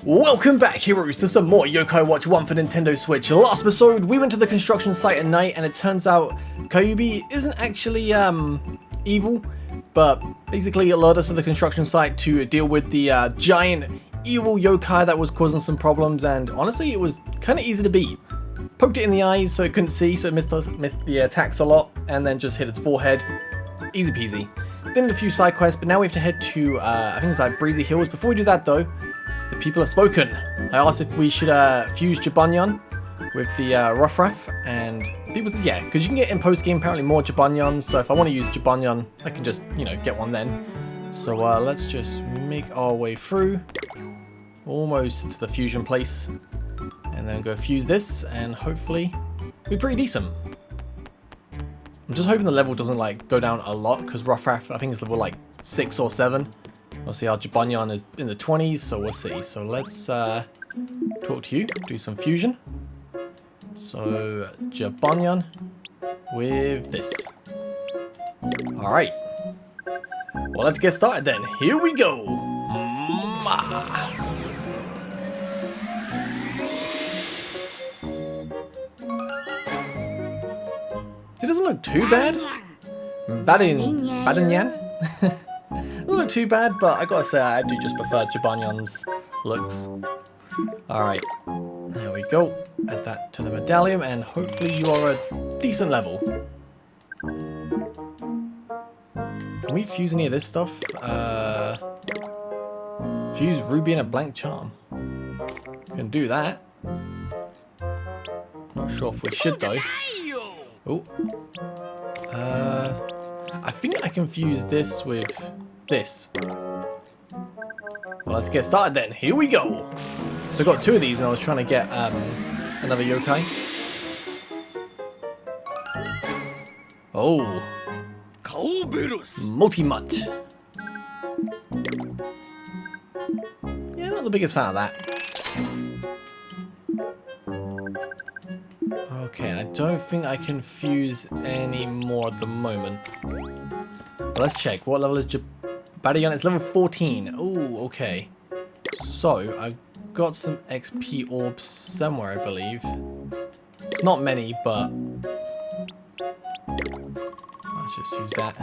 Welcome back, heroes, to some more Yokai Watch 1 for Nintendo Switch. Last episode, we went to the construction site at night, and it turns out Kyubi isn't actually, evil, but basically it allowed us to the construction site to deal with the, giant evil yokai that was causing some problems, and honestly, it was kind of easy to beat. Poked it in the eyes so it couldn't see, so it missed the attacks a lot, and then just hit its forehead. Easy peasy. Did a few side quests, but now we have to head to, I think it's like Breezy Hills. Before we do that though, the people have spoken. I asked if we should fuse Jabunyan with the Ruffruff, and people said yeah, because you can get in post-game apparently more Jabunyans, so if I want to use Jabunyan, I can just, you know, get one then. So let's just make our way through, almost to the fusion place, and then go fuse this, and hopefully be pretty decent. I'm just hoping the level doesn't like go down a lot, because Ruffruff, I think it's level like 6 or 7. We'll see how Jabunyan is in the 20s, so we'll see. So let's talk to you, do some fusion. So Jabunyan with this. Alright. Well, let's get started then. Here we go. It doesn't look too bad. Badinyan. Doesn't look too bad, but I gotta say I do just prefer Jabunyan's looks. Alright, there we go. Add that to the medallion, and hopefully you are a decent level. Can we fuse any of this stuff? Fuse Ruby and a blank charm. Can do that. Not sure if we should though. Oh. I think I can fuse this with this. Well, let's get started then. Here we go. So I got 2 of these and I was trying to get another yokai. Oh. Multi-mutt. Yeah, not the biggest fan of that. Okay, I don't think I can fuse any more at the moment. But let's check. What level is Jabunyan? It's level 14. Oh, okay. So, I've got some XP orbs somewhere, I believe. It's not many, but let's just use that.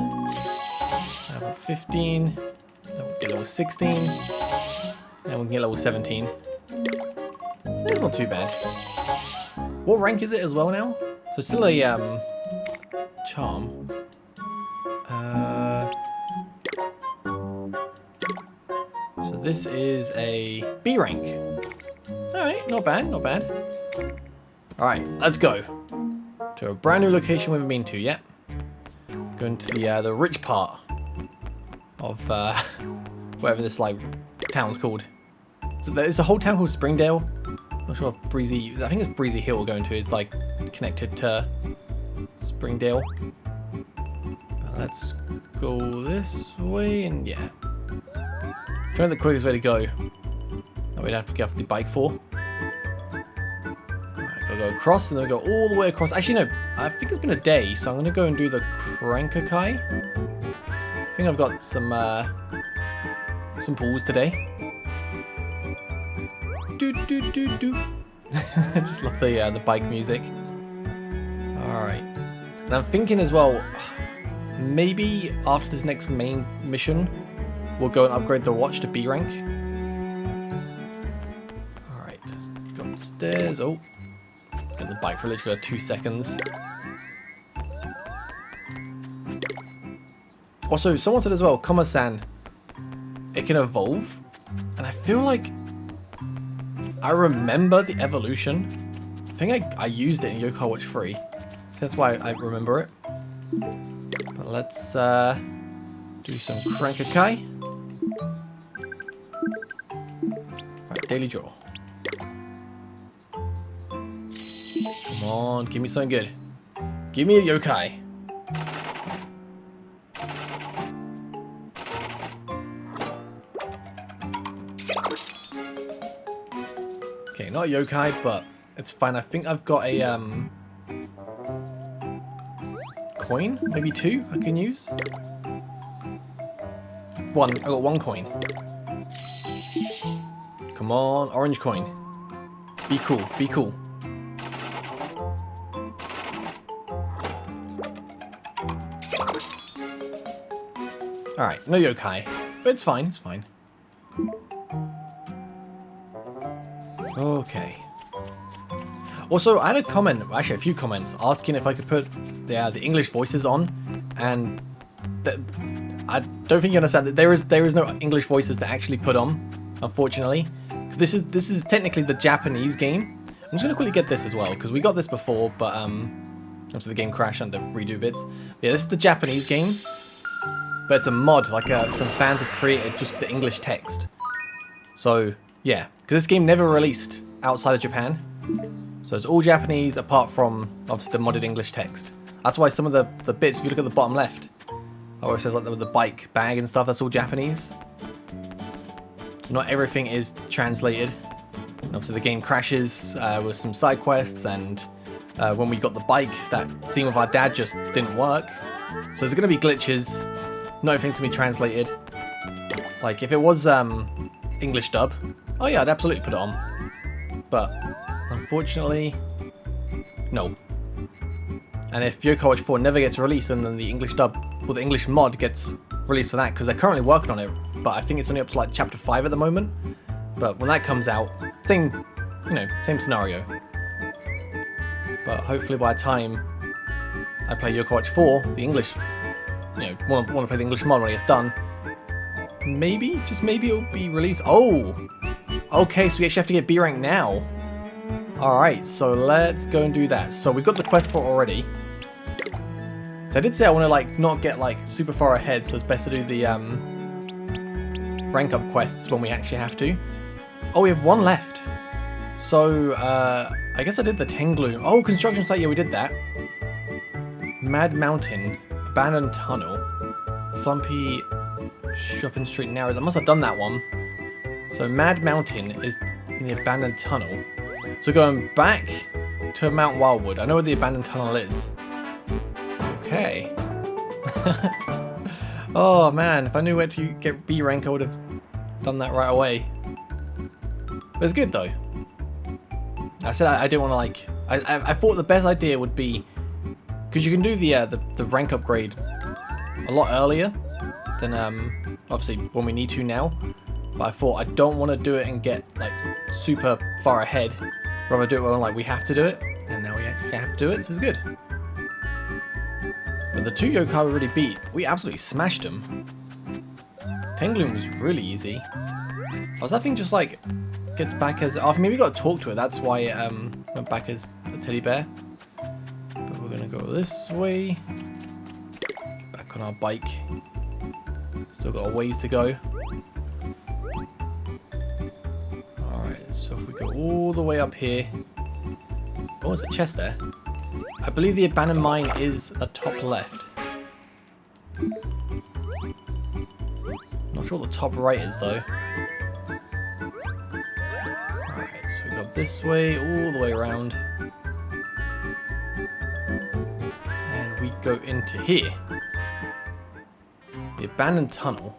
Level 15. Then we'll get level 16. And we can get level 17. That's not too bad. What rank is it as well now? So it's still a charm. So this is a B rank. Alright, not bad, not bad. Alright, let's go. To a brand new location we haven't been to yet. Going to the rich part of whatever this like town's called. So there's a whole town called Springdale. Not sure if Breezy, I think it's Breezy Hill we're going to. It's like connected to Springdale. But let's go this way, and yeah. Trying the quickest way to go that we'd have to get off the bike for. Alright, gotta go across and then go all the way across. Actually, no, I think it's been a day, so I'm gonna go and do the Crankakai. I think I've got some pulls today. I just love the bike music. Alright. And I'm thinking as well, maybe after this next main mission, we'll go and upgrade the watch to B rank. Alright, go upstairs. Oh, get the bike for literally 2 seconds. Also, someone said as well, Koma-san, it can evolve. And I feel like I remember the evolution. I think I used it in Yokai Watch 3. That's why I remember it. But let's do some Crankakai. Right, daily draw. Come on, give me something good. Give me a yokai. Okay, not a yokai, but it's fine. I think I've got a coin, maybe 2 I can use. I got 1 coin. Come on, orange coin. Be cool, be cool. Alright, no yokai. But it's fine, it's fine. Okay. Also, I had a comment, actually a few comments, asking if I could put the English voices on, and I don't think you understand that there is no English voices to actually put on, unfortunately. This is technically the Japanese game. I'm just gonna quickly get this as well because we got this before, but obviously the game crashed under redo bits. Yeah, this is the Japanese game, but it's a mod like some fans have created just for the English text. So yeah, because this game never released outside of Japan, so it's all Japanese apart from obviously the modded English text. That's why some of the bits, if you look at the bottom left, where it says like the bike bag and stuff, that's all Japanese. So not everything is translated. And obviously the game crashes with some side quests, and when we got the bike, that scene with our dad just didn't work. So there's going to be glitches. Not everything's going to be translated. Like if it was English dub, oh yeah, I'd absolutely put it on. But unfortunately, no. And if Yokai Watch 4 never gets released, and then the English dub, or the English mod gets released for that, because they're currently working on it, but I think it's only up to like chapter 5 at the moment. But when that comes out, same scenario. But hopefully by the time I play Yokai Watch 4, the English, want to play the English mod when it gets done, maybe, just maybe it'll be released. Oh! Okay, so we actually have to get B rank now. Alright, so let's go and do that. So we've got the quest for it already. So I did say I want to like not get like super far ahead, so it's best to do the rank up quests when we actually have to. Oh, we have one left. So I guess I did the Tengloom. Oh, construction site, yeah, we did that. Mad Mountain, Abandoned Tunnel, Flumpy Shopping Street Narrows. I must have done that one. So Mad Mountain is in the Abandoned Tunnel. So going back to Mount Wildwood. I know where the Abandoned Tunnel is. Okay. Oh man, if I knew where to get B rank, I would have done that right away. But it's good though. I said I didn't want to like. I thought the best idea would be, because you can do the rank upgrade a lot earlier than obviously when we need to now. But I thought I don't want to do it and get like super far ahead. Rather do it when like we have to do it, and now we actually have to do it. This is good. But the two yokai we already beat, we absolutely smashed them. Tengloom was really easy. Was that thing just like gets back as? Oh, maybe we got to talk to it. That's why it went back as a teddy bear. But we're gonna go this way. Back on our bike. Still got a ways to go. So if we go all the way up here. Oh, there's a chest there. I believe the abandoned mine is the top left. Not sure what the top right is though. Alright, so we go this way, all the way around. And we go into here. The abandoned tunnel.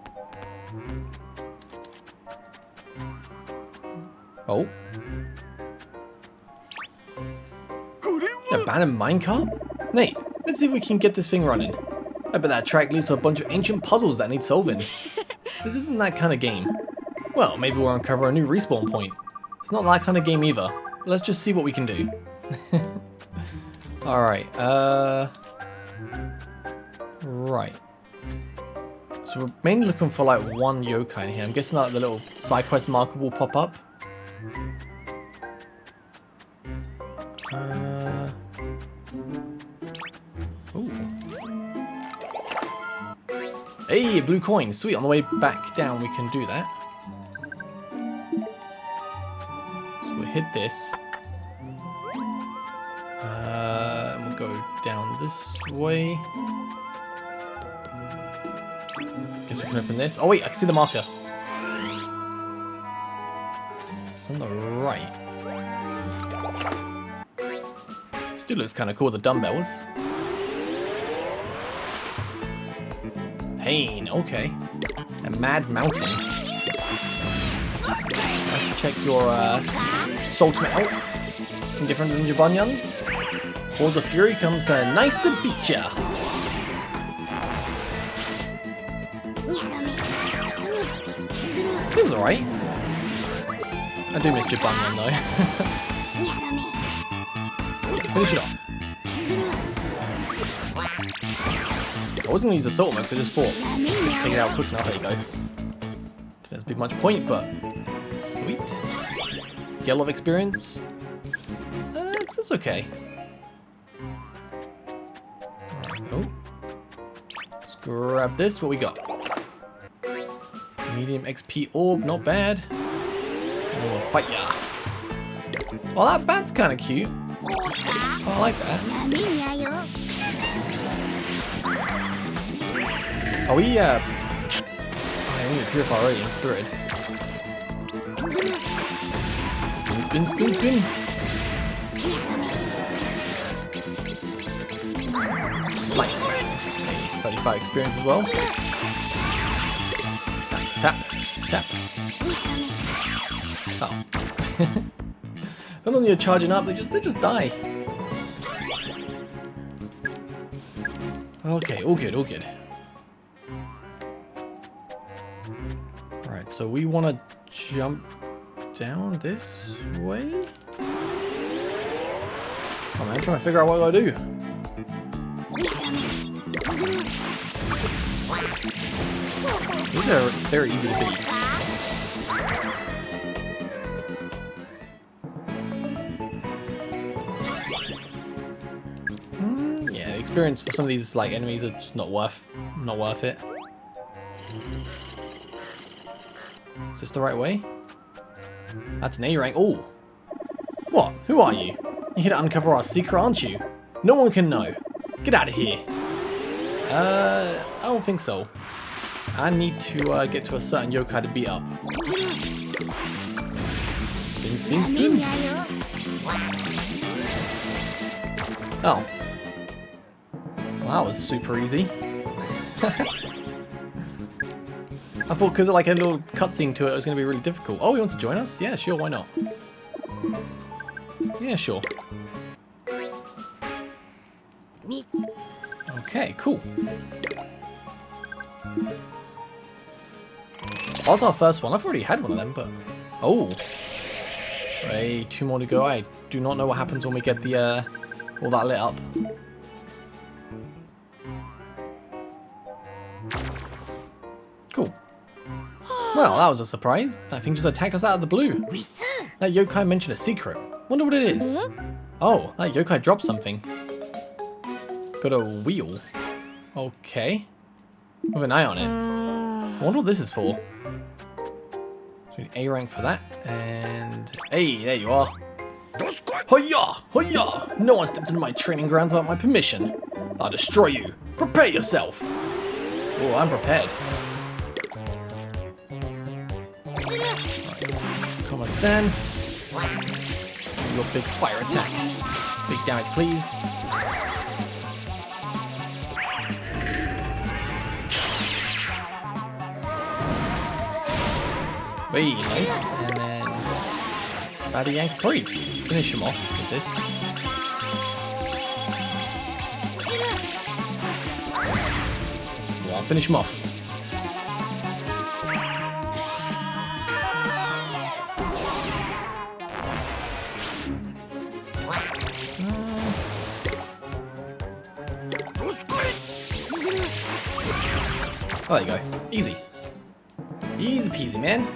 Oh. Abandoned minecart? Nate, let's see if we can get this thing running. I bet that track leads to a bunch of ancient puzzles that need solving. This isn't that kind of game. Well, maybe we'll uncover a new respawn point. It's not that kind of game either. Let's just see what we can do. Alright, right. So we're mainly looking for like one yokai in here. I'm guessing like the little side quest marker will pop up. Ooh. Hey, a blue coin. Sweet. On the way back down, we can do that. So we hit this. And we'll go down this way. Guess we can open this. Oh wait, I can see the marker. It's on the right. Still looks kind of cool, the dumbbells. Pain, okay. A Mad Mountain. Let's check your ultimate out. Different than your bunions. Balls of Fury comes to nice to beat ya. It was alright. I do miss your bunion though. Finish it off. I wasn't gonna use the salt mix, I just thought take it out quick enough. There you go. Didn't be much point, but sweet. Get a lot of experience. That's okay. Alright, oh. Let's grab this. What we got? Medium XP orb, not bad. And we'll fight ya. Oh, that bat's kind of cute. Oh, I like that. Are we, I need to purify already in spirit. Spin, spin, spin, spin. Nice. 35 experience as well. Tap, tap. Oh. Not when you're charging up, they just die. Okay, all good, all good. Alright, so we want to jump down this way? Oh man, I'm trying to figure out what I do. These are very easy to beat. Yeah, the experience for some of these like enemies are just not worth it. Is this the right way? That's an A rank. Oh, what? Who are you? You're here to uncover our secret, aren't you? No one can know. Get out of here. I don't think so. I need to get to a certain yokai to beat up. Spin, spin, spin. Oh. Well, that was super easy. I thought because of like a little cutscene to it, it was going to be really difficult. Oh, you want to join us? Yeah, sure, why not? Yeah, sure. Okay, cool. That was our first one. I've already had one of them, but... Oh! Hey, 2 more to go. I do not know what happens when we get the, all that lit up. Cool. Well, that was a surprise. That thing just attacked us out of the blue. That yokai mentioned a secret. Wonder what it is. Oh, that yokai dropped something. Got a wheel. Okay. With an eye on it. So I wonder what this is for. So we need A rank for that. And hey, there you are. Hoya! Hoya! No one stepped into my training grounds without my permission. I'll destroy you. Prepare yourself. Oh, I'm prepared. Koma-san. Your big fire attack. Big damage, please. Very nice. And then Fatty Yank probably finish him off with this. Well, I'll finish him off. Oh, there you go. Easy. Easy peasy, man.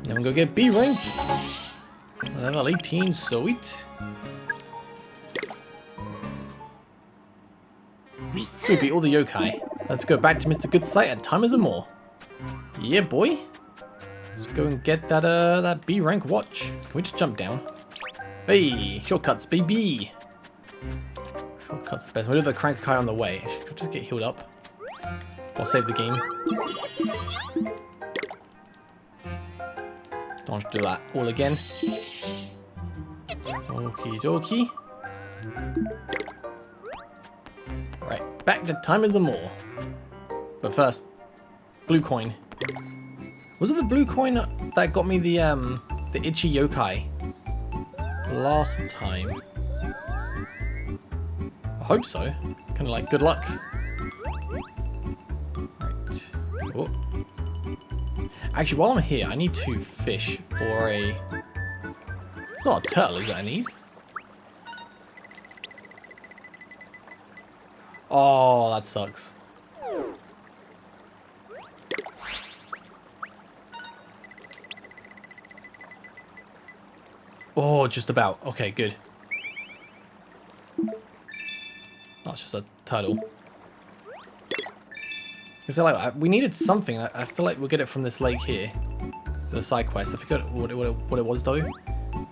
Then we go get B rank. Level 18, sweet. We beat all the yokai. Let's go back to Mr. Good Sight and time is more. Yeah, boy. Let's go and get that that B rank watch. Can we just jump down? Hey, shortcuts, baby. Shortcuts the best. We'll do the crank kai on the way. Should just get healed up. Or save the game. Don't have to do that all again. Okie dokie. Right, back to time is more. But first, blue coin. Was it the blue coin that got me the itchy yokai last time? I hope so. Kind of like good luck. Right. Oh. Actually, while I'm here, I need to fish for a... It's not a turtle, is it I need? Oh, that sucks. Oh, just about. Okay, good. Oh, it's just a turtle. Is that like we needed something? I feel like we'll get it from this lake here. The side quest. I forgot what it was though.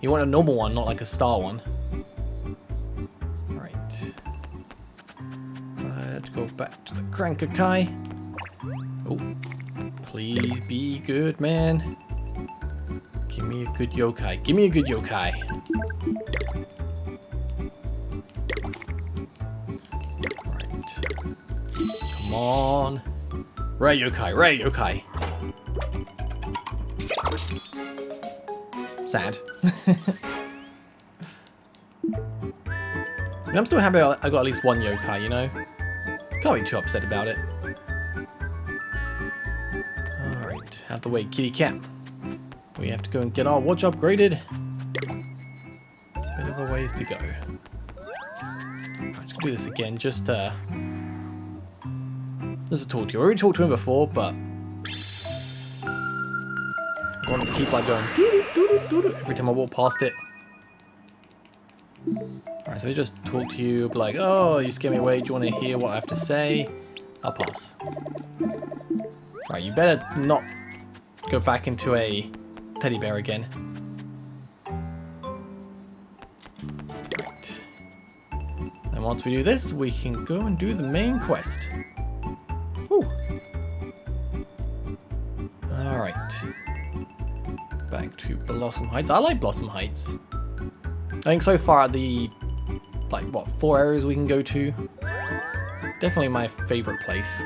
You want a normal one, not like a star one. Right. Let's go back to the Crankakai. Oh, please be good, man. Give me a good yokai. Give me a good yokai. Right. Come on. Rare yokai, rare yokai. Sad. And I'm still happy I got at least one yokai, you know? Can't be too upset about it. Alright, out the way, kitty cat. We have to go and get our watch upgraded. Bit of a ways to go. Alright, let's do this again, just to talk to you. I already talked to him before, but I wanted to keep like going doo-doo-doo-doo-doo every time I walk past it. Alright, so he just talk to you, be like, oh, you scare me away, do you want to hear what I have to say? I'll pass. Right, you better not go back into a teddy bear again. Right. And once we do this, we can go and do the main quest. Whew. Alright. Back to Blossom Heights. I like Blossom Heights. I think so far the, like, what, 4 areas we can go to. Definitely my favorite place.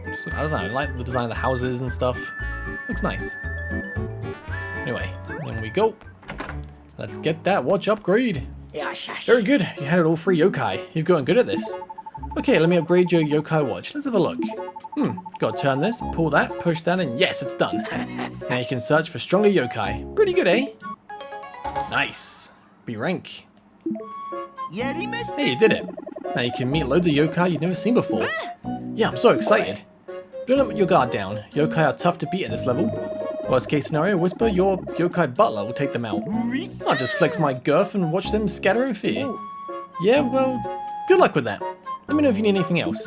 Just, I don't know, I like the design of the houses and stuff. Looks nice. Anyway, in we go. Let's get that watch upgrade. Very good. You had it all free yokai. You're going good at this. Okay, let me upgrade your yokai watch. Let's have a look. Gotta turn this, pull that, push that, and yes, it's done. Now you can search for stronger yokai. Pretty good, eh? Nice. B rank. Hey, you did it. Now you can meet loads of yokai you've never seen before. Yeah, I'm so excited. Don't let your guard down. Yokai are tough to beat at this level. Worst case scenario, Whisper, your yokai butler will take them out. I'll just flex my girth and watch them scatter in fear. Yeah, well, good luck with that. Let me know if you need anything else.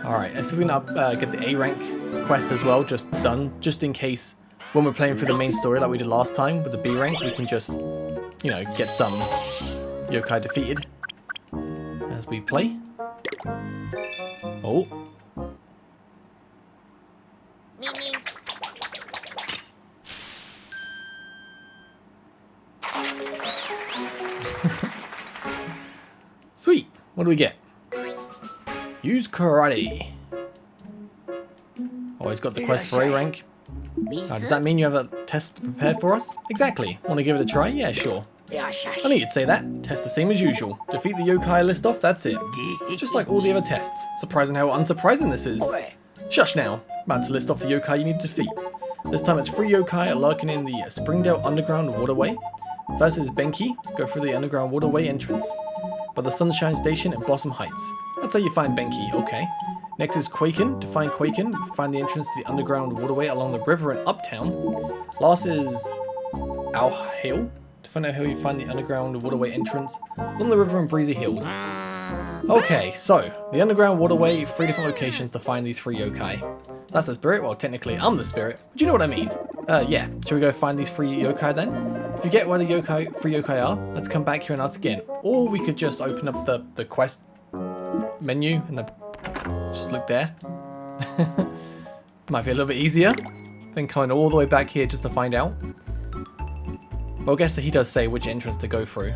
Alright, let's see if we can get the A rank quest as well, just done, just in case when we're playing through the main story like we did last time with the B rank, we can just, you know, get some yokai defeated as we play. Oh. Sweet. What do we get? Use karate. Oh, he's got the quest for A rank. Does that mean you have a test prepared for us? Exactly. Want to give it a try? Yeah, sure. I knew you'd say that. Test the same as usual. Defeat the yokai list off, that's it. Just like all the other tests. Surprising how unsurprising this is. Shush now. About to list off the yokai you need to defeat. This time it's 3 yokai lurking in the Springdale Underground Waterway. First is Benki. Go through the Underground Waterway entrance by the Sunshine Station in Blossom Heights. That's how you find Benki, okay. Next is Quaken. To find Quaken, find the entrance to the Underground Waterway along the river in Uptown. Last is Hill. To find out how you find the Underground Waterway entrance along the river in Breezy Hills. Okay, so the Underground Waterway, 3 different locations to find these 3 yokai. That's the spirit. Well, technically I'm the spirit, but you know what I mean. Yeah, shall we go find these 3 yokai then? If you get where the 3 yokai are, let's come back here and ask again. Or we could just open up the quest menu and just look there. Might be a little bit easier than coming all the way back here just to find out. Well, I guess he does say which entrance to go through.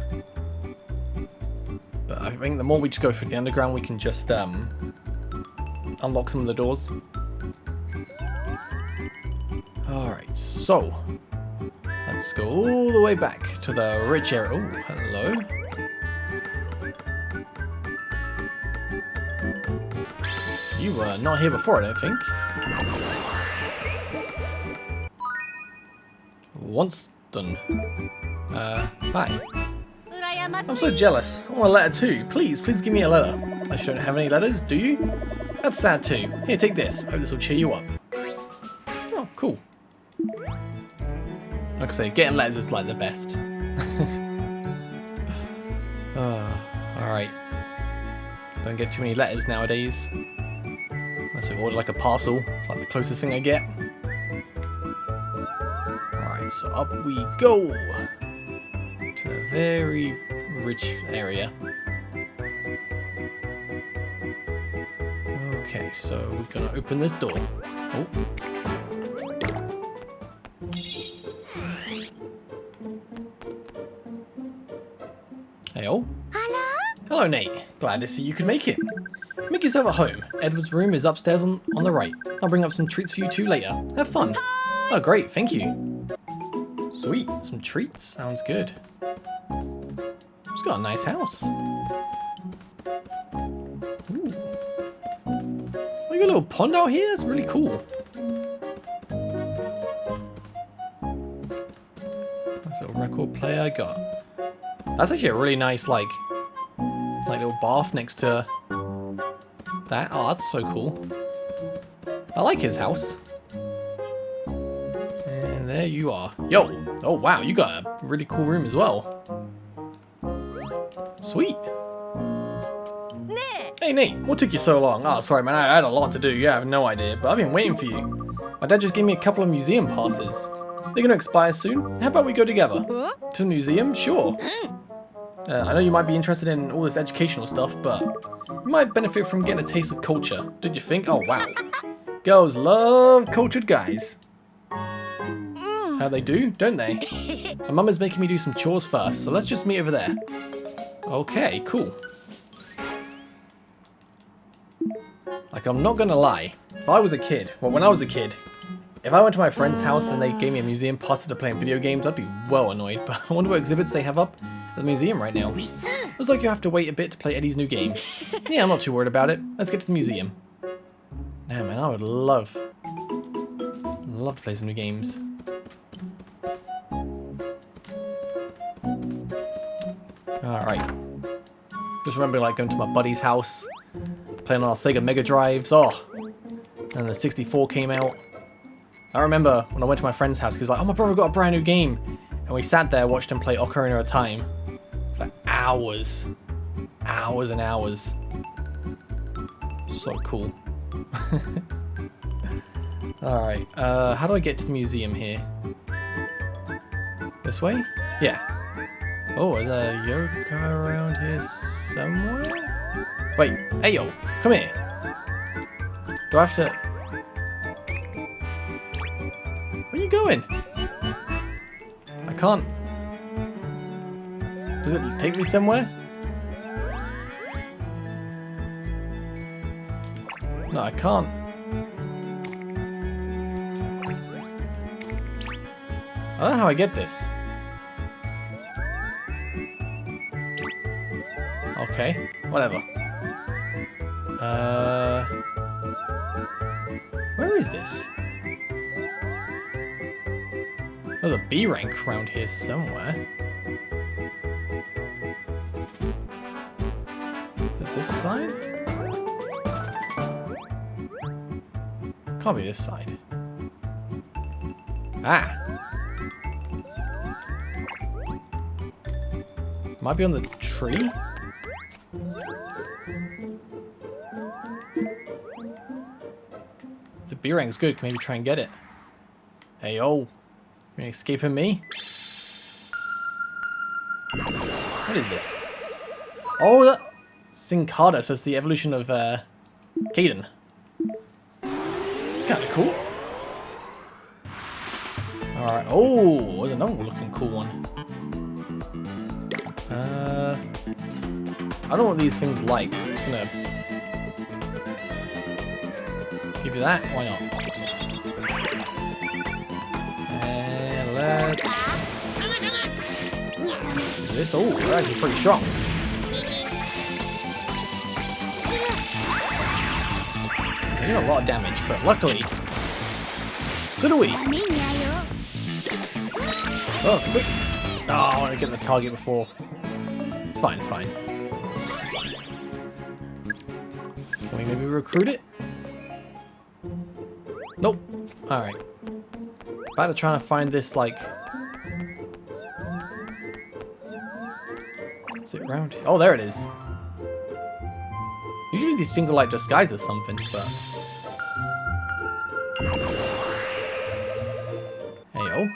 But I think the more we just go through the underground, we can just unlock some of the doors. so let's go all the way back to the rich area. Oh, hello. You were not here before, I don't think. Once done. Hi. I'm so jealous. I want a letter too. Please give me a letter. Unless you don't have any letters, do you? That's sad too. Here, take this. I hope this will cheer you up. Oh, cool. Like I say, getting letters is like the best. Alright. Don't get too many letters nowadays. Unless we order like a parcel. It's like the closest thing I get. Alright, so up we go. To a very rich area. Okay, so we're gonna open this door. Oh. Hey-oh. Hello? Hello, Nate. Glad to see you could make it. Make yourself at home. Edward's room is upstairs on the right. I'll bring up some treats for you two later. Have fun. Oh, great. Thank you. Sweet. Some treats. Sounds good. He's got a nice house. Ooh. Oh, you got a little pond out here? That's really cool. Nice little record player I got. That's actually a really nice, like little bath next to that. Oh, that's so cool. I like his house. And there you are. Yo! Oh, wow, you got a really cool room as well. Sweet. Hey, Nate, what took you so long? Oh, sorry, man, I had a lot to do. You have no idea, but I've been waiting for you. My dad just gave me a couple of museum passes. They're gonna expire soon. How about we go together? To the museum? Sure. I know you might be interested in all this educational stuff, but you might benefit from getting a taste of culture. Did you think? Oh, wow. Girls love cultured guys. How they do, don't they? My mum is making me do some chores first, so let's just meet over there. Okay, cool. Like, I'm not gonna lie. If I was a kid, well, when I was a kid, if I went to my friend's house and they gave me a museum pass to play video games, I'd be well annoyed. But I wonder what exhibits they have up at the museum right now. Looks like you have to wait a bit to play Eddie's new game. Yeah, I'm not too worried about it. Let's get to the museum. Nah, man, I would love to play some new games. Alright. Just remember, like, going to my buddy's house, playing on our Sega Mega Drives. Oh, and the 64 came out. I remember when I went to my friend's house, he was like, oh, my brother got a brand new game. And we sat there, watched him play Ocarina of Time for hours. Hours and hours. So cool. Alright, how do I get to the museum here? This way? Yeah. Oh, is there a yokai around here somewhere? Wait, hey yo, come here. Do I have to... Where are you going? I can't... Does it take me somewhere? No, I can't. I don't know how I get this. Okay, whatever. Where is this? There's a B rank around here somewhere. Is it this side? Can't be this side. Ah! Might be on the tree? The B rank's good, can maybe try and get it. Hey yo, you escaping me? What is this? Oh, that Cincada says the evolution of Caden. It's kind of cool. Alright, oh, there's another looking cool one. I don't know what these things like, so I'm just gonna give you that. Why not? this. Oh, they're actually pretty strong. They do a lot of damage, but luckily, so do we. Oh, quick. Oh, I want to get the target before. It's fine, it's fine. Can we maybe recruit it? Nope. Alright. About to try and find this, like... Is it around here? Oh, there it is. Usually these things are like disguised as something, but... Hey-o.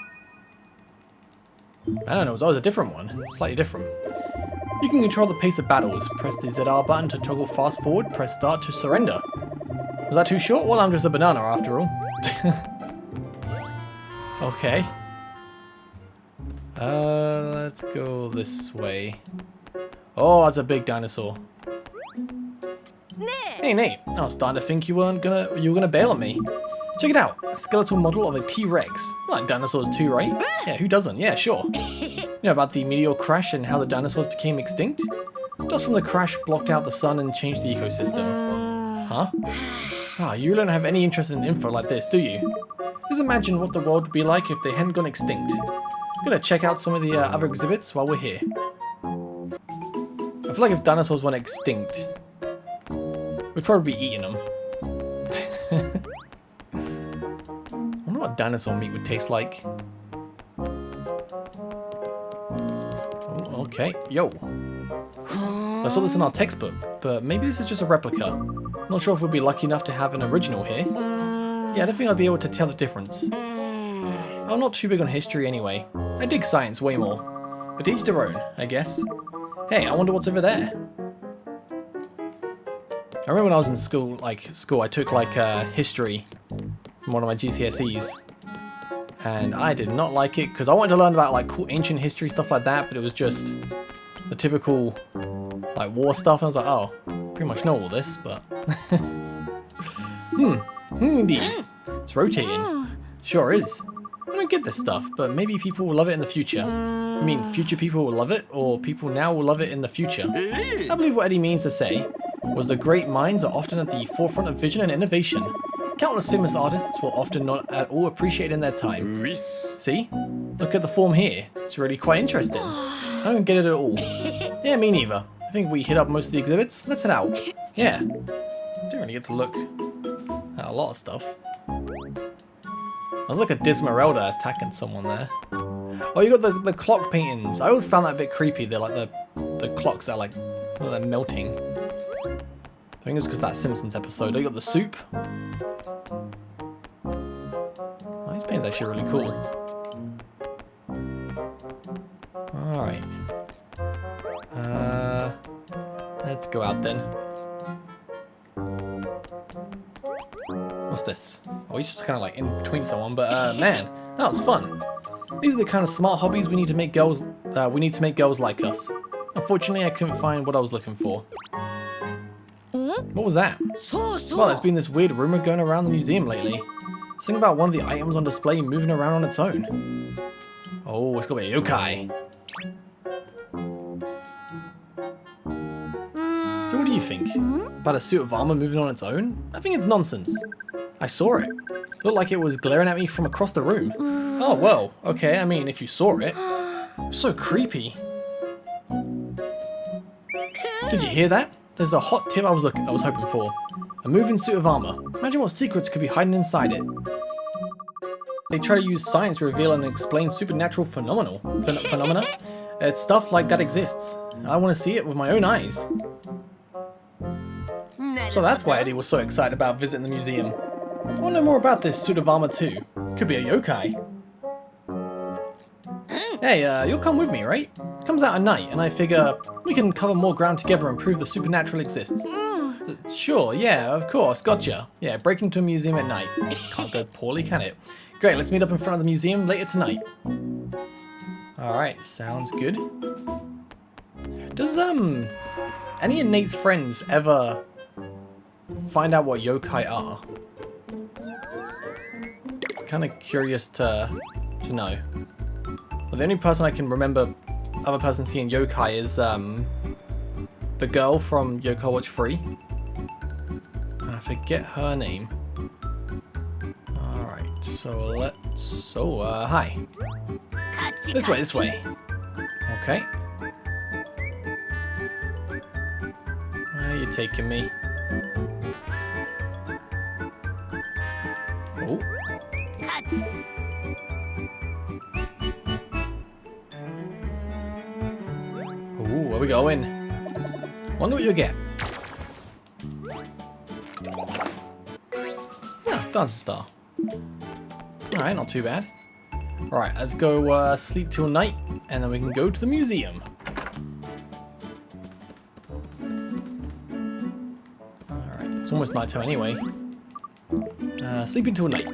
I don't know, it's always a different one. Slightly different. You can control the pace of battles. Press the ZR button to toggle fast forward. Press start to surrender. Was that too short? Well, I'm just a banana after all. Okay. Let's go this way. Oh, that's a big dinosaur. Hey, Nate. I was starting to think you were gonna bail on me. Check it out. A skeletal model of a T-Rex. You like dinosaurs too, right? Yeah, who doesn't? Yeah, sure. You know about the meteor crash and how the dinosaurs became extinct? Dust from the crash blocked out the sun and changed the ecosystem. Huh? Ah, you don't have any interest in info like this, do you? Just imagine what the world would be like if they hadn't gone extinct. I'm gonna check out some of the other exhibits while we're here. I feel like if dinosaurs went extinct, we'd probably be eating them. I wonder what dinosaur meat would taste like. Oh, okay, yo. I saw this in our textbook, but maybe this is just a replica. Not sure if we'll be lucky enough to have an original here. Yeah, I don't think I'll be able to tell the difference. I'm not too big on history anyway. I dig science way more. But to each their own, I guess. Hey, I wonder what's over there. I remember when I was in school, I took history from one of my GCSEs. And I did not like it because I wanted to learn about like cool ancient history, stuff like that, but it was just the typical like war stuff. And I was like, oh, pretty much know all this, but indeed. It's rotating. Sure is. I don't get this stuff, but maybe people will love it in the future. I mean, future people will love it, or people now will love it in the future. I believe what Eddie means to say was the great minds are often at the forefront of vision and innovation. Countless famous artists were often not at all appreciated in their time. See? Look at the form here. It's really quite interesting. I don't get it at all. Yeah, me neither. I think we hit up most of the exhibits. Let's head out. Yeah. Didn't really get to look at a lot of stuff. There's like a Dismeralda attacking someone there. Oh, you got the clock paintings. I always found that a bit creepy. They're like the clocks that are like, well, they're melting. I think it's because that Simpsons episode. You got the soup. Oh, these paintings are actually really cool. Alright. Let's go out then. What's this? Oh, he's just kind of like in between someone, but man, that was fun. These are the kind of smart hobbies we need to make girls. Like us. Unfortunately, I couldn't find what I was looking for. What was that? Well, there's been this weird rumor going around the museum lately. Something about one of the items on display moving around on its own. Oh, it's got to be a yokai. So what do you think? About a suit of armor moving on its own? I think it's nonsense. I saw it. Looked like it was glaring at me from across the room. Oh, well, okay, I mean, if you saw it. So creepy. Did you hear that? There's a hot tip I was hoping for. A moving suit of armor. Imagine what secrets could be hiding inside it. They try to use science to reveal and explain supernatural phenomena. It's stuff like that exists. I want to see it with my own eyes. So that's why Eddie was so excited about visiting the museum. I want to know more about this suit of armor too. Could be a yokai. Hey, you'll come with me, right? It comes out at night, and I figure we can cover more ground together and prove the supernatural exists. Sure, yeah, of course, gotcha. Yeah, breaking into a museum at night. Can't go poorly, can it? Great, let's meet up in front of the museum later tonight. Alright, sounds good. Does, any of Nate's friends ever find out what yokai are? Kind of curious to know. But the only person I can remember other person seeing Yokai is the girl from Yokai Watch 3. I forget her name. Alright, so let's... hi. This way, this way. Okay. Where are you taking me? Oh. Ooh, where we going? Wonder what you'll get. Yeah, Dancer Star. Alright, not too bad. Alright, let's go sleep till night, and then we can go to the museum. Alright, it's almost night time anyway. Sleeping till night.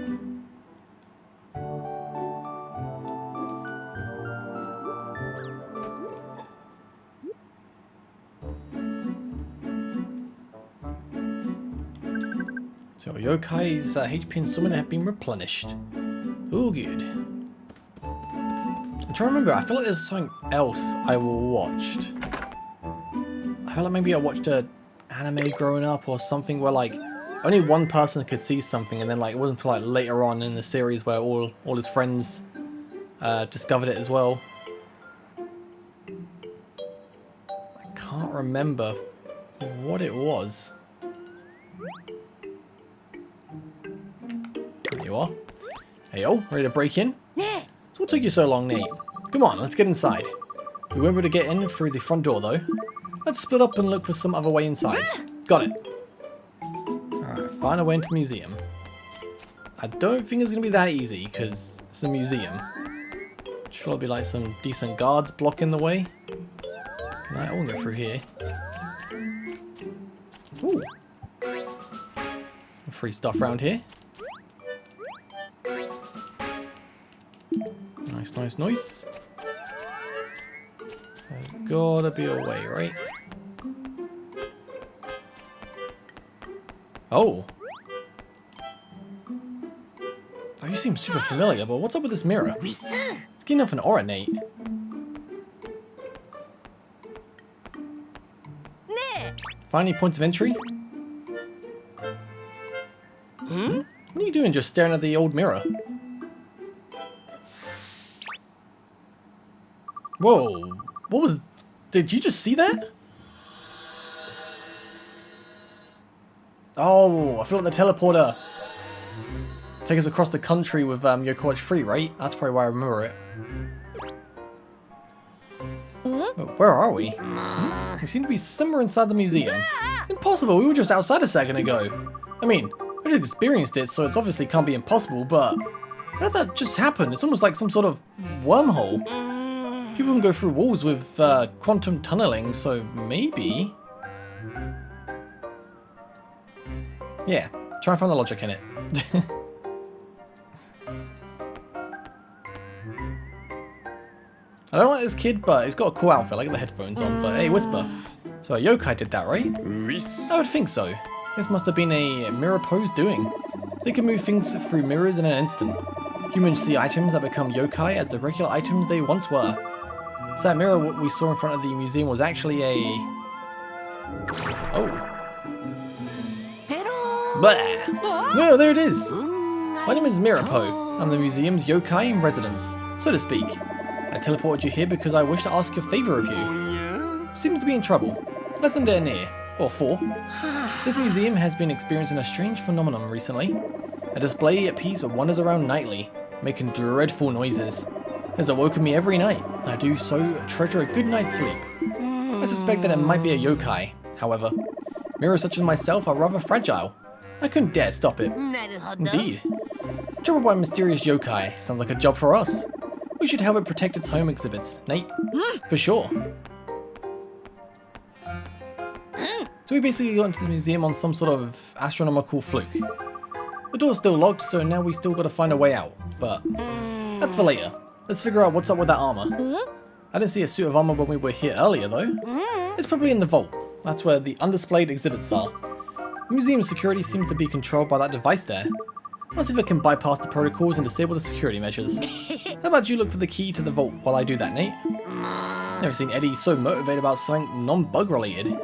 So Yokai's HP and stamina have been replenished. Oh, good. I'm trying to remember, I feel like there's something else I watched. I feel like maybe I watched an anime growing up or something where like only one person could see something, and then like it wasn't until like later on in the series where all his friends discovered it as well. I can't remember what it was. There you are. Hey yo, ready to break in? So what took you so long, Nate? Come on, let's get inside. We won't be able to get in through the front door though. Let's split up and look for some other way inside. Got it. Alright, find a way into the museum. I don't think it's going to be that easy because it's a museum. Sure, there'll be like some decent guards blocking the way. Right, I won't go through here. Ooh. Free stuff around here. Nice, nice, nice. There's gotta be a way, right? Oh. Oh, you seem super familiar, but what's up with this mirror? It's getting off an aura, Nate. Find any points of entry? Hmm? What are you doing just staring at the old mirror? Whoa. What was... Did you just see that? Oh, I feel like the teleporter take us across the country with Yokai Watch 3, right? That's probably why I remember it. Oh, where are we? We seem to be somewhere inside the museum. Impossible, we were just outside a second ago. I mean, I just experienced it, so it's obviously can't be impossible, but how did that just happen? It's almost like some sort of wormhole. People can go through walls with quantum tunneling, so maybe... Yeah, try and find the logic in it. I don't like this kid, but he's got a cool outfit. I got the headphones on, but hey, Whisper. So a Yokai did that, right? I would think so. This must have been a mirror pose doing. They can move things through mirrors in an instant. Humans see items that become Yokai as the regular items they once were. So that mirror we saw in front of the museum was actually a... Oh. Blah! No, there it is! My name is Mirapo. I'm the museum's Yokai in residence, so to speak. I teleported you here because I wish to ask a favor of you. Seems to be in trouble. Less than day near, or 4. This museum has been experiencing a strange phenomenon recently. A display piece wanders around nightly, making dreadful noises. It has awoken me every night, and I do so treasure a good night's sleep. I suspect that it might be a yokai, however. Mirrors such as myself are rather fragile. I couldn't dare stop it. Indeed. Troubled by mysterious yokai sounds like a job for us. We should help it protect its home exhibits, Nate. For sure. So we basically got into the museum on some sort of astronomical fluke. The door's still locked, so now we still gotta find a way out, but that's for later. Let's figure out what's up with that armor. I didn't see a suit of armor when we were here earlier though. It's probably in the vault. That's where the undisplayed exhibits are. The museum's security seems to be controlled by that device there. Let's see if it can bypass the protocols and disable the security measures. How about you look for the key to the vault while I do that, Nate? Never seen Eddie so motivated about something non-bug related.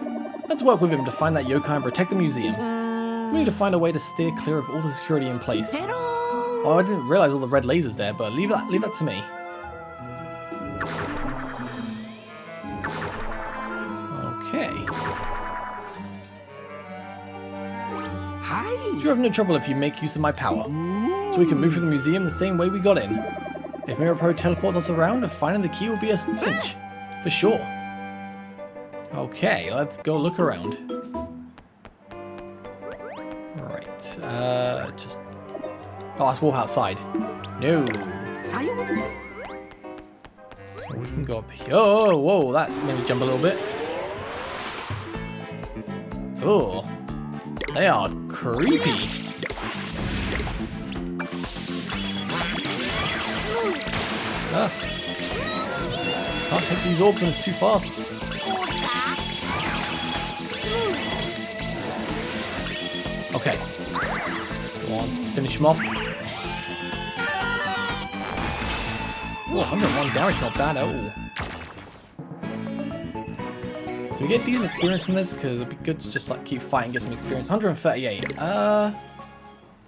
Let's work with him to find that yokai and protect the museum. We need to find a way to steer clear of all the security in place. Oh, I didn't realize all the red lasers there, but leave that to me. Okay. You have no trouble if you make use of my power. So we can move through the museum the same way we got in. If Mirror Pro teleports us around, finding the key will be a cinch. For sure. Okay, let's go look around. Right, just... Oh, let's walk outside. No. We can go up here. Oh, whoa, that made me jump a little bit. Oh, they are creepy. Ah. Can't hit these orbs too fast. Okay. Go on, finish him off. Oh, 101 damage, not bad at all. Do we get decent experience from this? Because it'd be good to just like keep fighting, get some experience. 138. Not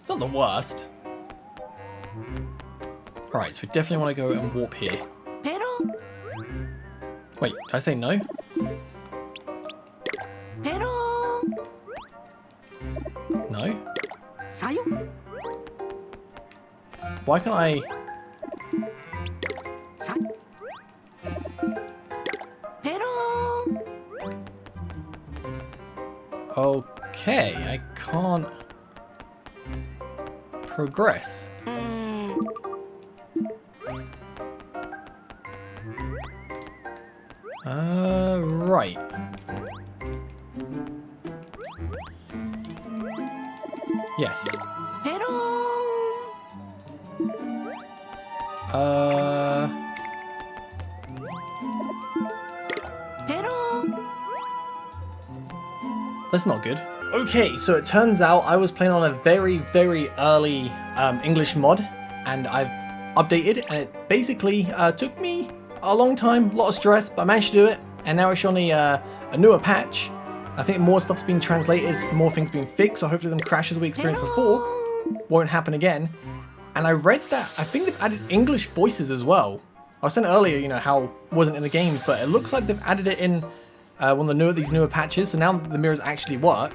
the worst. Alright, so we definitely want to go and warp here. Wait, did I say no? No? Why can't I... Okay, I can't progress. Right. Yes. That's not good. Okay, so it turns out I was playing on a very, very early English mod, and I've updated, and it basically took me a long time, a lot of stress, but I managed to do it, and now it's on a newer patch. I think more stuff's been translated, more things being fixed, so hopefully them crashes we experienced before won't happen again. And I read that, I think they've added English voices as well. I was saying earlier, you know, how it wasn't in the games, but it looks like they've added it in one of these newer patches, so now the mirrors actually work.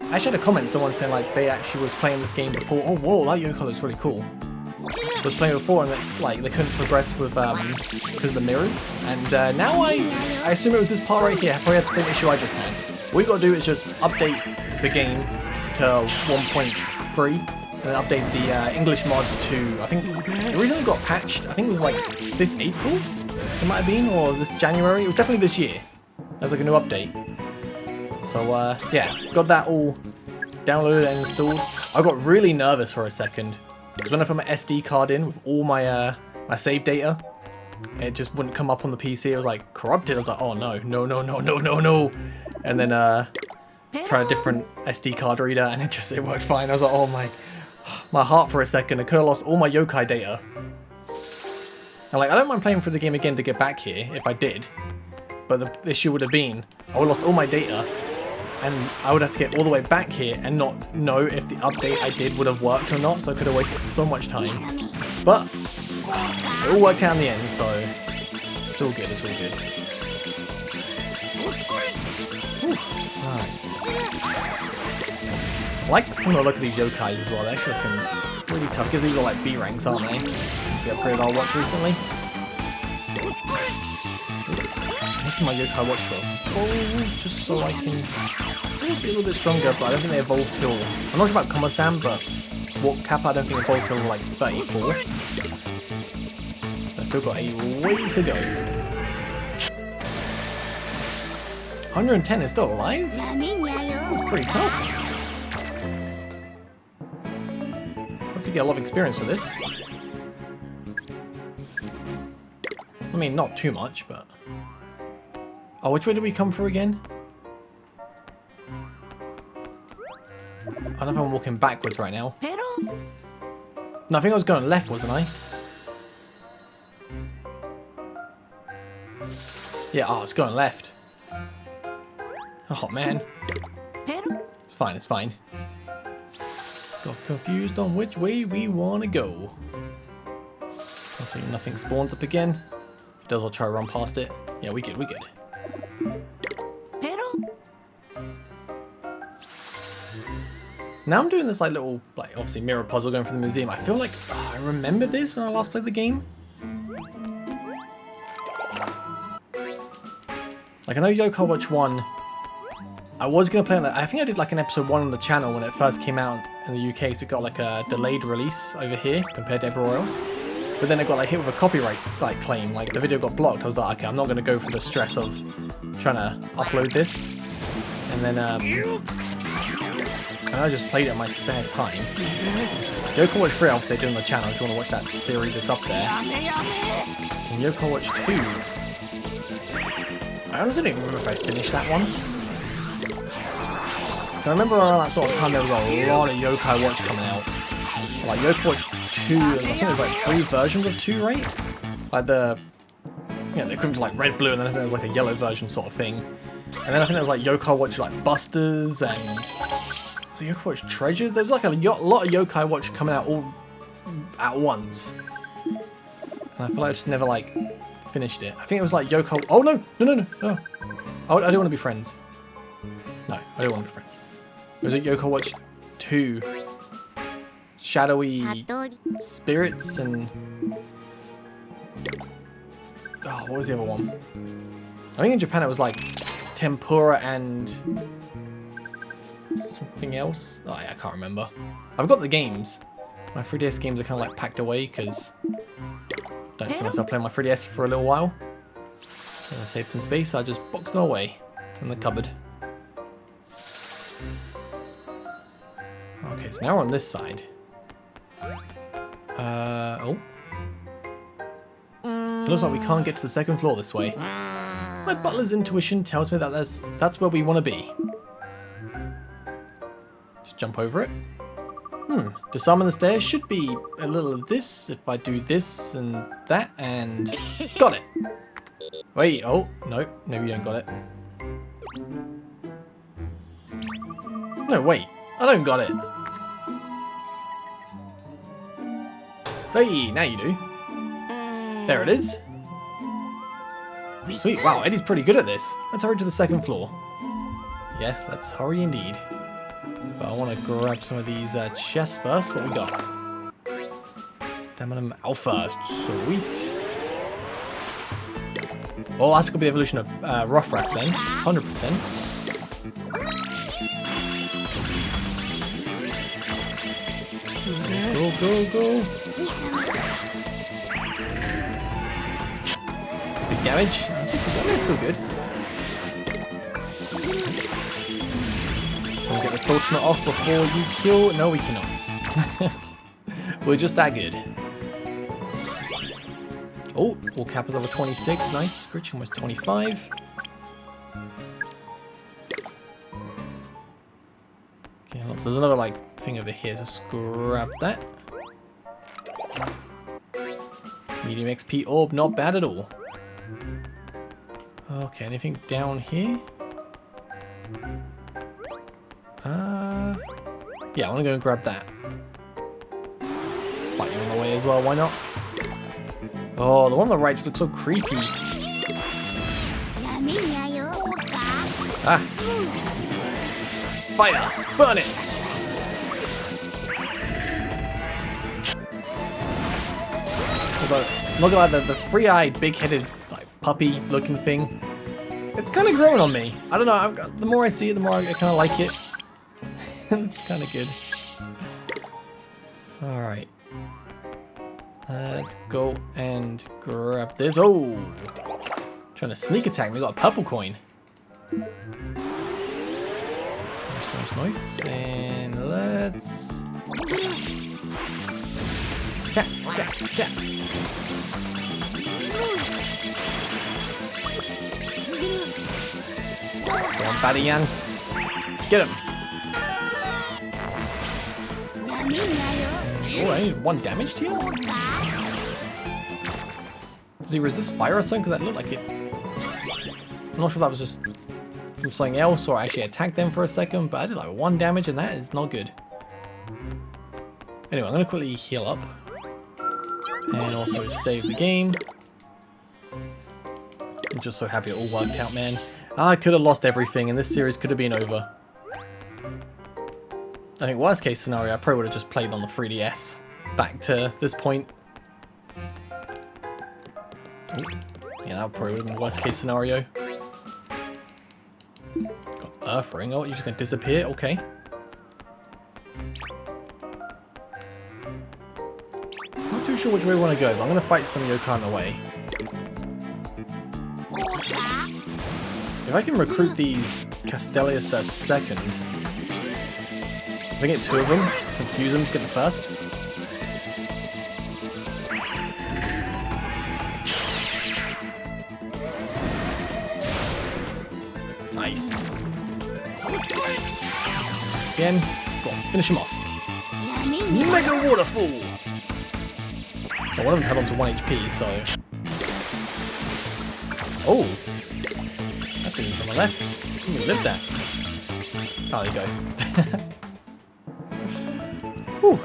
I actually had a comment, someone saying like they actually was playing this game before. Oh, whoa, that Yokai looks really cool. Was playing before and like they couldn't progress with because of the mirrors, and now I assume it was this part right here. I probably had the same issue I just had. What you got to do is just update the game to 1.3 and then update the English mods to, I think the reason it got patched, I think it was like this April it might have been, or this January. It was definitely this year. There's like a new update. So yeah, got that all downloaded and installed. I got really nervous for a second. Because when I put my SD card in with all my my save data, it just wouldn't come up on the PC. It was like corrupted. I was like, oh no, no, no, no, no, no, no. And then tried a different SD card reader, and it worked fine. I was like, oh my heart for a second. I could have lost all my yokai data. And like, I don't mind playing through the game again to get back here if I did. But the issue would have been I would have lost all my data, and I would have to get all the way back here and not know if the update I did would have worked or not, so I could have wasted so much time. But it all worked out in the end, so it's all good, it's all good. Alright. I like some of the look of these yokais as well, they're actually looking really tough, because these are like B ranks, aren't they? We upgraded our watch recently. This is my yokai watch for just so I can be a little bit stronger, but I don't think they evolve till... I'm not sure about Koma-san, but Warp Kappa I don't think evolves till like 34. I've still got a ways to go. 110 is still alive? That's pretty tough. Hope you get a lot of experience for this. I mean, not too much, but... Oh, which way did we come through again? I don't know if I'm walking backwards right now. No, I think I was going left, wasn't I? Yeah, oh, it's going left. Oh, man. It's fine, it's fine. Got confused on which way we want to go. Hopefully nothing spawns up again. If it does, I'll try to run past it. Yeah, we good, we good. Now I'm doing this like little, like obviously mirror puzzle going for the museum. I feel like I remember this when I last played the game. Like I know Yokai Watch 1, I was going to play on that. I think I did like an episode 1 on the channel when it first came out in the UK, so it got like a delayed release over here compared to everywhere else. But then it got like hit with a copyright like claim, like the video got blocked. I was like, okay, I'm not going to go through the stress of trying to upload this. And then I just played it in my spare time. Yokai Watch 3, obviously, I do on the channel if you want to watch that series, it's up there. And Yokai Watch 2. I honestly don't remember if I finished that one. So I remember around that sort of time there was a lot of Yokai Watch coming out. Like Yokai Watch 2, I think there's like 3 versions of 2, right? Like the, you know, the equivalent to like red, blue, and then I think there was like a yellow version sort of thing. And then I think there was like Yokai Watch like Busters and the Yokai Watch Treasures. There was like a lot of Yokai Watch coming out all at once. And I feel like I just never like finished it. I think it was like Yokai. Oh no. Oh, I don't want to be friends. No, I don't want to be friends. It was like Yokai Watch 2. Shadowy spirits and oh, what was the other one? I think in Japan it was like tempura and something else. Oh yeah, I can't remember. I've got the games. My 3DS games are kind of like packed away because I don't see myself playing my 3DS for a little while. And I saved some space, so I just boxed them away in the cupboard. Okay, so now we're on this side. Oh. It looks like we can't get to the second floor this way. My butler's intuition tells me that that's where we want to be. Just jump over it. To summon the stairs should be a little of this if I do this and that and got it. Wait, oh, no, maybe you don't got it. No, wait, I don't got it. Hey, now you do. There it is. Sweet, wow, Eddie's pretty good at this. Let's hurry to the second floor. Yes, let's hurry indeed. But I want to grab some of these chests first. What we got? Stamina Alpha, sweet. Oh, that's gonna be the evolution of Rough Rat then, 100%. Go. Big damage. 60 damage, still good. We'll get the Sultimate off before you kill. No, we cannot. We're just that good. Oh, all cap is over 26. Nice. Scritch almost 25. Okay, lots of another like thing over here. Just grab that. Medium XP orb, not bad at all. Okay, anything down here? Yeah, I want to go and grab that. Just fight you on the way as well, why not? Oh, the one on the right just looks so creepy. Ah! Fire! Burn it! Although, look at the three-eyed, big-headed, like puppy-looking thing. It's kind of growing on me. I don't know. The more I see it, the more I kind of like it. It's kind of good. All right. Let's go and grab this. Oh, trying to sneak attack. We got a purple coin. Nice. And let's. Tap. Come on, Batty Yan. Get him. Oh, I need 1 damage to you? Does he resist fire or something? Because that looked like it. I'm not sure if that was just from something else or I actually attacked them for a second, but I did like 1 damage and that is not good. Anyway, I'm going to quickly heal up. And also save the game. I'm just so happy it all worked out, man. I could have lost everything and this series could have been over. I think worst case scenario, I probably would have just played on the 3DS back to this point. Ooh. Yeah, that probably would have been worst case scenario. Got Earth Ring. Oh, you're just going to disappear? Okay. Not too sure which way we want to go, but I'm going to fight some Yokai on the way. If I can recruit these Castellius that are second, if I get 2 of them, confuse them to get the first. Nice. Again, go on, finish him off. Mega Waterfall! Well, one of them held on to 1 HP, so... Oh! That didn't come on the left. Ooh, lived that. Oh, there you go. Whew.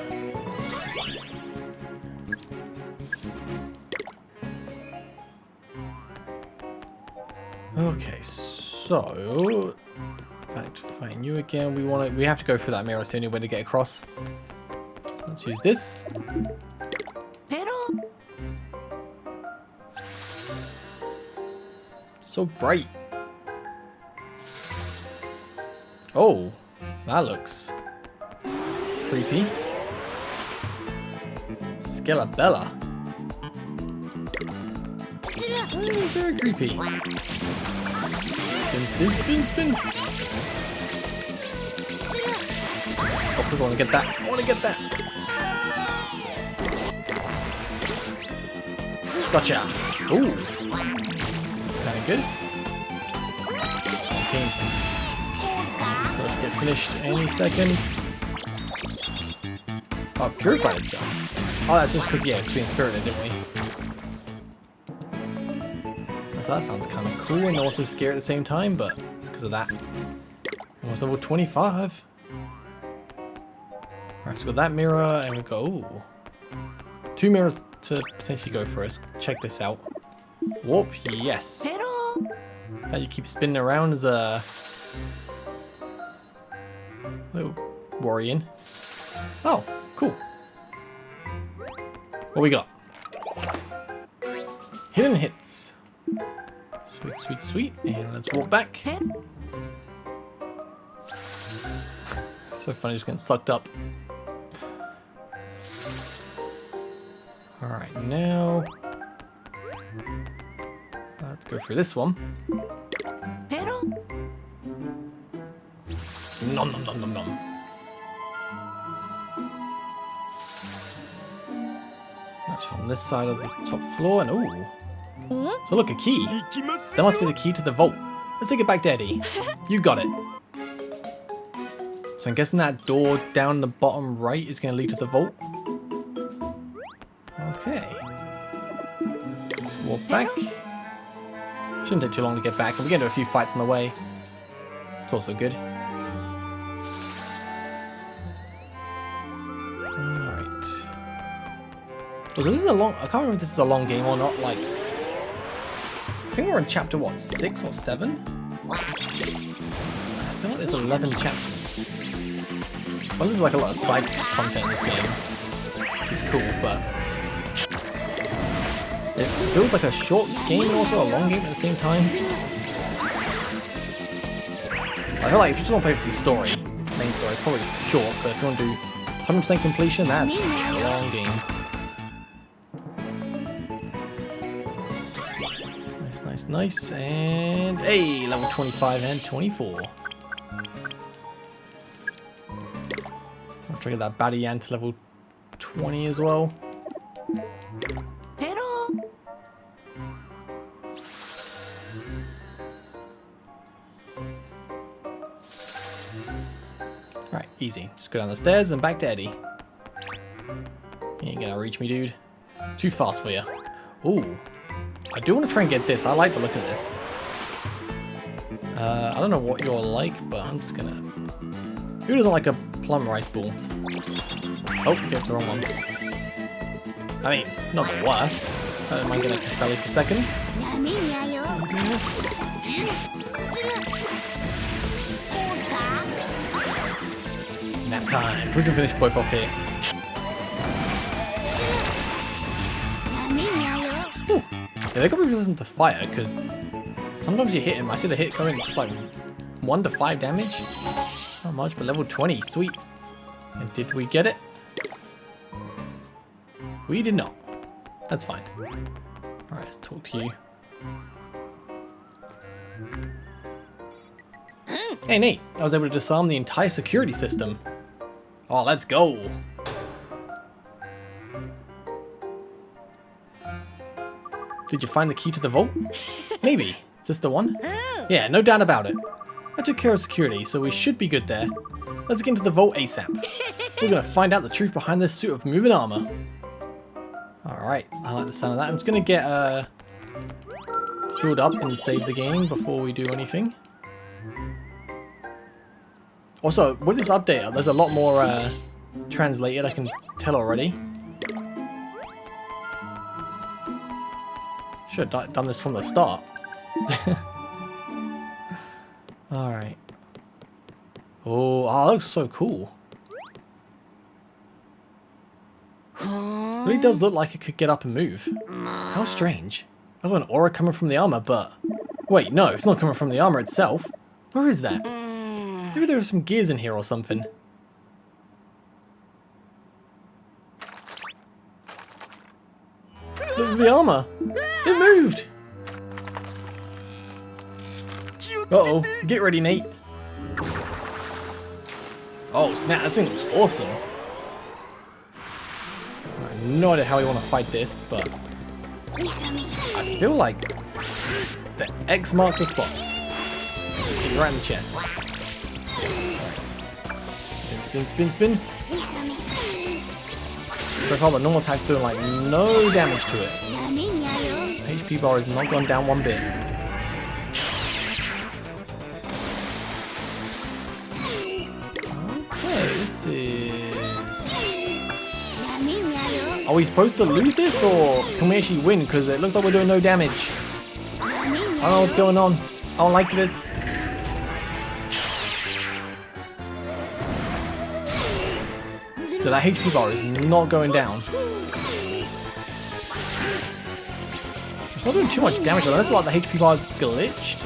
Okay, so back to find you again. We have to go through that mirror. It's the only way to get across. Let's use this. So bright. Oh, that looks creepy. Skelabella. Oh, very creepy. Spin, spin, spin, spin. Oh, I want to get that. I want to get that. Gotcha. Ooh. Kind of good. 19. Crush get finished any second. Oh, purified itself. Oh, that's just because, yeah, it's being spirited, didn't we? So that sounds kind of cool and also scary at the same time, but it's because of that. Almost level 25. Alright, so we got that mirror, and we go, ooh. 2 mirrors to potentially go for us. Check this out. Warp, yes. How you keep spinning around as a little worrying. Oh, cool. What we got? Hidden hits. Sweet, sweet, sweet. And let's walk back. So funny, just getting sucked up. Alright, now let's go through this one. Nom nom nom nom nom. That's from this side of the top floor, and ooh. So look, a key. That must be the key to the vault. Let's take it back to Eddie. You got it. So I'm guessing that door down the bottom right is going to lead to the vault. Okay. Let's walk back. Shouldn't take too long to get back, and we get into a few fights on the way. It's also good. Alright. So this is a long... I can't remember if this is a long game or not. Like, I think we're in chapter, what, 6 or 7? I feel like there's 11 chapters. Well, there's like a lot of side content in this game. It's cool, but... it feels like a short game and also a long game at the same time. I feel like if you just want to play through the story, main story, it's probably short, but if you want to do 100% completion, that's a long game. Nice, nice, nice, and hey, level 25 and 24. I'll trigger that baddie ant to level 20 as well. Right, easy. Just go down the stairs and back to Eddie. You ain't gonna reach me, dude. Too fast for you. Ooh. I do want to try and get this. I like the look of this. I don't know what you're like, but I'm just gonna... Who doesn't like a plum rice ball? Oh, gave the wrong one. I mean, not the worst. I don't mind getting a Castellis the second. Nap time. If we can finish both off here. Ooh. Yeah, they got to be resistant to fire, because sometimes you hit him. I see the hit going just like 1 to 5 damage. Not much, but level 20. Sweet. And did we get it? We did not. That's fine. Alright, let's talk to you. Hey, Nate. I was able to disarm the entire security system. Oh, let's go. Did you find the key to the vault? Maybe. Is this the one? Yeah, no doubt about it. I took care of security, so we should be good there. Let's get into the vault ASAP. We're gonna find out the truth behind this suit of moving armor. Alright, I like the sound of that. I'm just gonna get healed up and save the game before we do anything. Also, with this update, there's a lot more translated, I can tell already. Should have done this from the start. Alright. Oh, that looks so cool. It really does look like it could get up and move. How strange. I got an aura coming from the armor, but... Wait, no, it's not coming from the armor itself. Where is that? Maybe there are some gears in here or something. The armor! It moved! Uh-oh, get ready, Nate. Oh snap, this thing looks awesome. I have no idea how we want to fight this, but I feel like the X marks the spot. Right in the chest. Spin, spin, spin, spin. So far the normal attack's doing like no damage to it. HP bar has not gone down one bit. Okay, this is... Are we supposed to lose this, or can we actually win? Because it looks like we're doing no damage. I don't know what's going on. I don't like this. So that HP bar is not going down. It's not doing too much damage though. That's like the HP bar is glitched.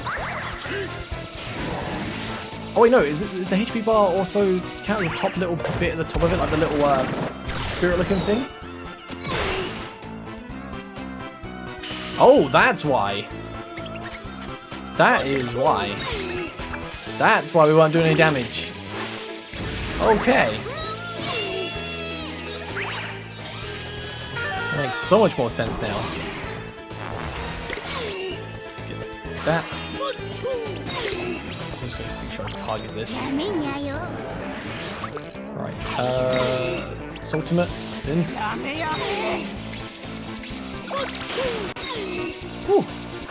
Oh wait, no, is the HP bar also count the top little bit at the top of it, like the little spirit looking thing? Oh, that's why. That is why. That's why we weren't doing any damage. Okay. That makes so much more sense now. Get that. I'm just going to try to target this. Right. Ultimate. Spin. Whew.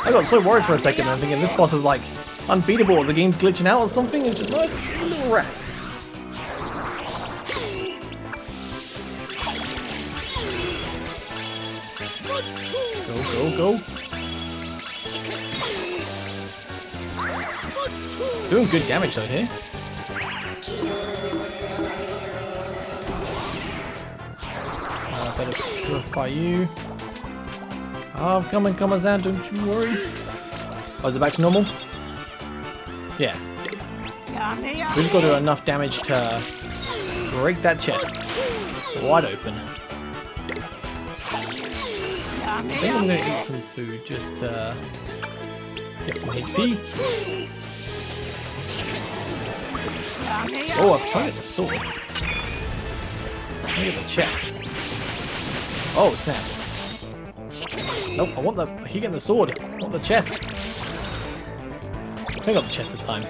I got so worried for a second. I'm thinking this boss is like unbeatable. The game's glitching out or something. It's just a little rat. Go, go. Doing good damage though here. Better purify you. Oh, come on, Zan, don't you worry. Oh, is it back to normal? Yeah. We just got to do enough damage to break that chest wide open. I think I'm going to eat some food, just get some HP. Oh, I've tried the sword. Let me get the chest. Oh, snap. Nope, I want the... I keep getting the sword. I want the chest. I got the chest this time.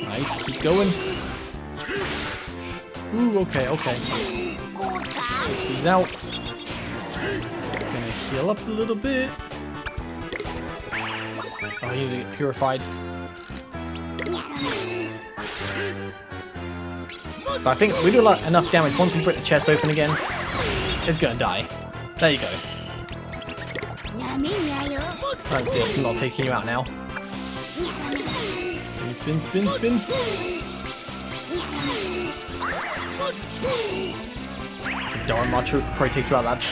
Nice, keep going. Ooh, okay. Switch these out. Gonna heal up a little bit. Oh, you need to get purified. But I think we do enough damage once we break the chest open again. It's gonna die. There you go. I don't see us not taking you out now. Spin, spin, spin, spin. Darn Macho could probably take you out of that.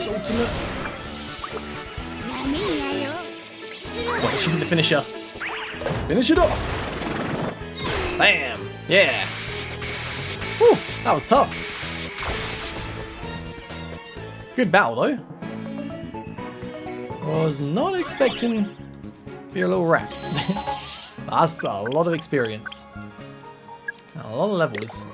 Ultimate. Well, this should be the finisher. Finish it off. Bam. Yeah. Whew, that was tough. Good battle though. Was not expecting to be a little rat. That's a lot of experience. A lot of levels.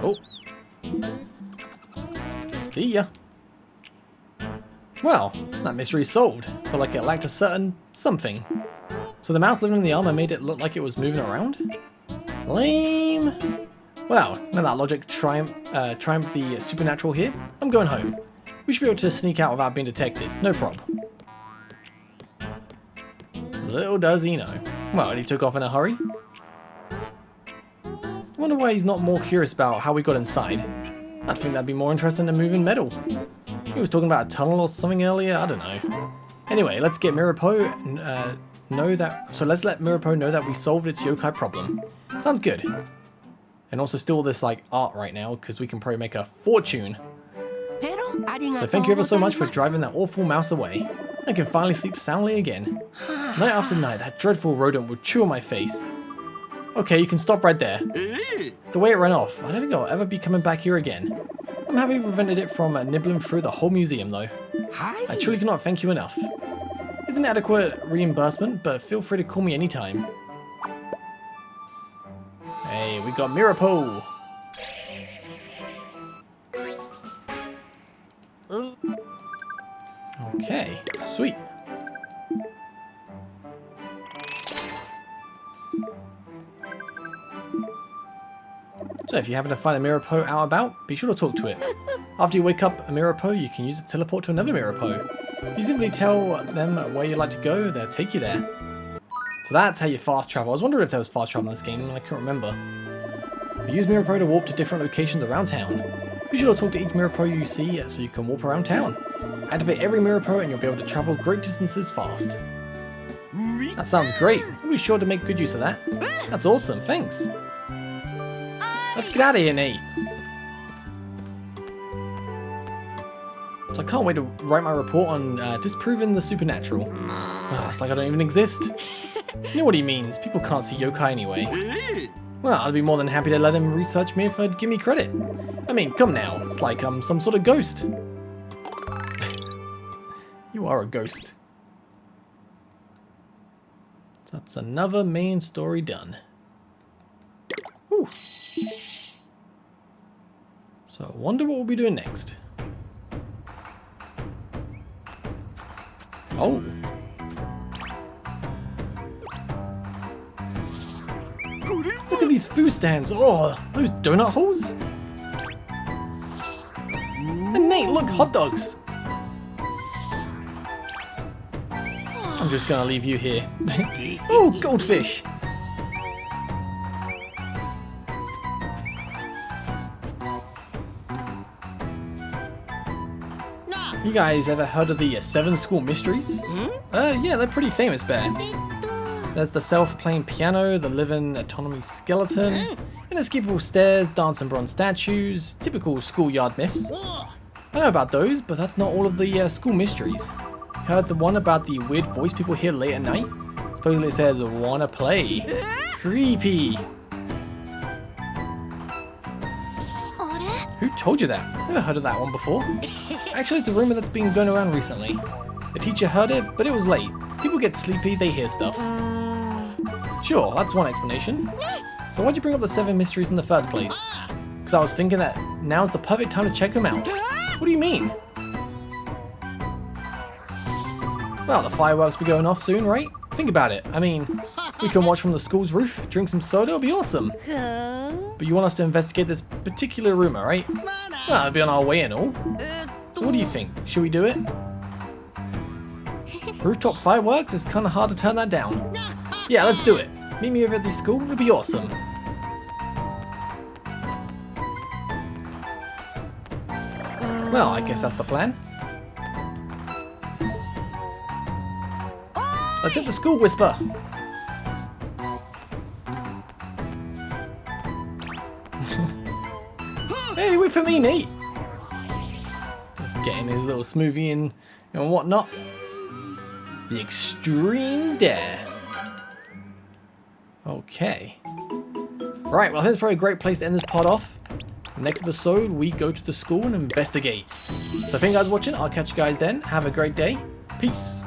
Oh. See ya. Well, that mystery is solved. Felt like it lacked a certain something. So the mouth living in the armor made it look like it was moving around? Lame. Well, now that logic triumphed the supernatural here, I'm going home. We should be able to sneak out without being detected. No problem. Little does he know. Well, he took off in a hurry. I wonder why he's not more curious about how we got inside. I'd think that'd be more interesting than moving metal. He was talking about a tunnel or something earlier, I don't know. Anyway, let's get Mirapo let's let Mirapo know that we solved its yokai problem. Sounds good. And also steal this like art right now, because we can probably make a fortune. So thank you ever so much for driving that awful mouse away. I can finally sleep soundly again. Night after night, that dreadful rodent would chew on my face. Okay, you can stop right there. The way it ran off, I don't think I'll ever be coming back here again. I'm happy we prevented it from nibbling through the whole museum though. I truly cannot thank you enough. It's an adequate reimbursement, but feel free to call me anytime. Hey, we got Mirapo. Okay, sweet. So if you happen to find a Mirapo out about, be sure to talk to it. After you wake up a Mirapo, you can use it to teleport to another Mirapo. You simply tell them where you'd like to go, they'll take you there. So that's how you fast travel. I was wondering if there was fast travel in this game, and I couldn't remember. You use Mirapo to warp to different locations around town. Be sure to talk to each Mirapo you see so you can warp around town. Activate every Mirapo and you'll be able to travel great distances fast. That sounds great. We'll be sure to make good use of that. That's awesome, thanks. Let's get out of here, Nate. So I can't wait to write my report on disproving the supernatural. It's like I don't even exist. You know what he means, people can't see yokai anyway. Well, I'd be more than happy to let him research me if he'd give me credit. I mean, come now, it's like I'm some sort of ghost. You are a ghost. So that's another main story done. Whew. So I wonder what we'll be doing next. Oh. Look at these food stands. Oh, those donut holes. And Nate, look, hot dogs. I'm just gonna leave you here. Oh, goldfish. You guys ever heard of the 7 school mysteries? Yeah, they're pretty famous, Bear. There's the self-playing piano, the living autonomy skeleton, inescapable stairs, dancing bronze statues, typical schoolyard myths. I know about those, but that's not all of the school mysteries. Heard the one about the weird voice people hear late at night? Supposedly it says, "Wanna play?" Creepy. Who told you that? Never heard of that one before. Actually, it's a rumor that's been going around recently. The teacher heard it, but it was late. People get sleepy, they hear stuff. Sure, that's one explanation. So why'd you bring up the 7 mysteries in the first place? Because I was thinking that now's the perfect time to check them out. What do you mean? Well, the fireworks will be going off soon, right? Think about it. I mean, we can watch from the school's roof, drink some soda, it'll be awesome. but you want us to investigate this particular rumor, right? Well, it'll be on our way and all. So what do you think? Should we do it? Rooftop fireworks? It's kind of hard to turn that down. Yeah, let's do it. Meet me over at the school. It'll be awesome. Well, I guess that's the plan. Let's hit the school, Whisper. Hey, wait for me, Nate. Just getting his little smoothie and whatnot. The extreme dare. Okay. Right, well, I think it's probably a great place to end this part off. Next episode, we go to the school and investigate. So thank you guys for watching. I'll catch you guys then. Have a great day. Peace.